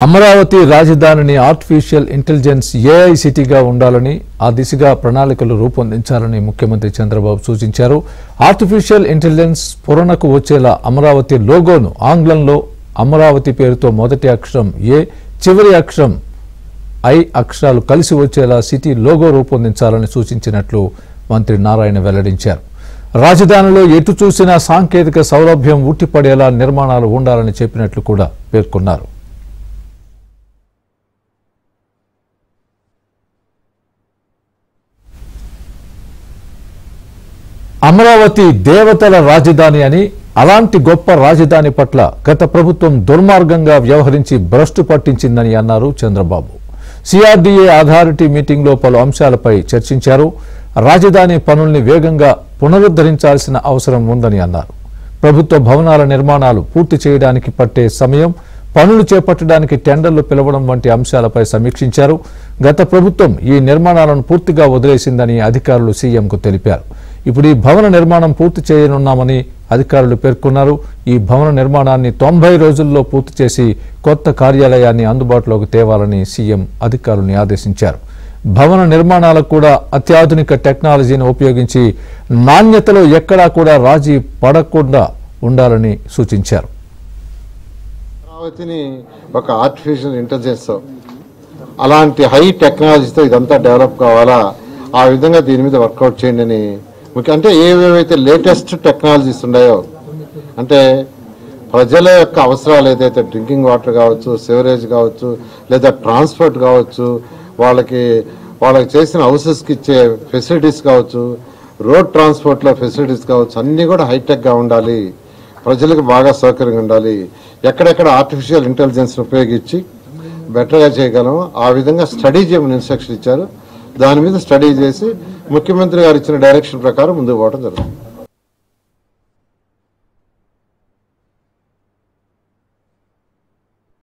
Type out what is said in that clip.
అమరావతి రాజధానిని artificial intelligence AI సిటీగా ఉండాలని ఆ దిశగా ప్రణాళికలు రూపొందించాలని ముఖ్యమంత్రి చంద్రబాబు సూచించారు. ఆర్టిఫిషియల్ ఇంటెలిజెన్స్ స్ఫురణకు వచ్చేలా అమరావతి లోగోను ఆంగ్లంలో అమరావతి పేరుతో మొదటి అక్షరం ఏ, చివరి అక్షరం ఐ అక్షరాలు కలిసి వచ్చేలా సిటీ లోగో రూపొందించాలని సూచించినట్లు మంత్రి నారాయణ వెల్లడించారు. రాజధానిలో ఎటు చూసినా సాంకేతిక సౌలభ్యం ఉట్టిపడేలా నిర్మాణాలు ఉండాలని చెప్పినట్లు కూడా పేర్కొన్నారు. అమరావతి దేవతల రాజధాని అని, అలాంటి గొప్ప రాజధాని పట్ల గత ప్రభుత్వం దుర్మార్గంగా వ్యవహరించి భ్రష్టు పట్టించిందని అన్నారు చంద్రబాబు. సిఆర్డీఏ అథారిటీ మీటింగ్లో పలు అంశాలపై చర్చించారు. రాజధాని పనుల్ని వేగంగా పునరుద్ధరించాల్సిన అవసరం ఉందని అన్నారు. ప్రభుత్వ భవనాల నిర్మాణాలు పూర్తి చేయడానికి పట్టే సమయం, పనులు చేపట్టడానికి టెండర్లు పిలవడం వంటి అంశాలపై సమీక్షించారు. గత ప్రభుత్వం ఈ నిర్మాణాలను పూర్తిగా వదిలేసిందని అధికారులు సీఎంకు తెలిపారు. ఇప్పుడు ఈ భవన నిర్మాణం పూర్తి చేయనున్నామని అధికారులు పేర్కొన్నారు. ఈ భవన నిర్మాణాన్ని 90 రోజుల్లో పూర్తి చేసి కొత్త కార్యాలయాన్ని అందుబాటులోకి తేవాలని సీఎం అధికారులను ఆదేశించారు. భవన నిర్మాణాలకు కూడా అత్యాధునిక టెక్నాలజీని ఉపయోగించి నాణ్యతలో ఎక్కడా కూడా రాజీ పడకుండా ఉండాలని సూచించారు. అమరావతిని ఒక ఆర్టిఫిషియల్ ఇంటెలిజెన్స్ అలాంటి హై టెక్నాలజీతో ఇదంతా డెవలప్ కావాలా, ఆ విధంగా దీని మీద వర్కౌట్ చేయండి అని అంటే ఏవేవైతే లేటెస్ట్ టెక్నాలజీస్ ఉన్నాయో, అంటే ప్రజల యొక్క అవసరాలు ఏదైతే డ్రింకింగ్ వాటర్ కావచ్చు, సివరేజ్ కావచ్చు, లేదా ట్రాన్స్పోర్ట్ కావచ్చు, వాళ్ళకి చేసిన హౌసెస్కి ఇచ్చే ఫెసిలిటీస్ కావచ్చు, రోడ్ ట్రాన్స్పోర్ట్లో ఫెసిలిటీస్ కావచ్చు, అన్నీ కూడా హైటెక్గా ఉండాలి, ప్రజలకు బాగా సౌకర్యంగా ఉండాలి. ఎక్కడెక్కడ ఆర్టిఫిషియల్ ఇంటెలిజెన్స్ని ఉపయోగించి బెటర్గా చేయగలము ఆ విధంగా స్టడీ చేయమని ఇన్స్ట్రక్షన్ ఇచ్చారు. దాని మీద స్టడీ చేసి ముఖ్యమంత్రి గారు ఇచ్చిన డైరెక్షన్ ప్రకారం ముందుకు పోవడం జరుగుతుంది.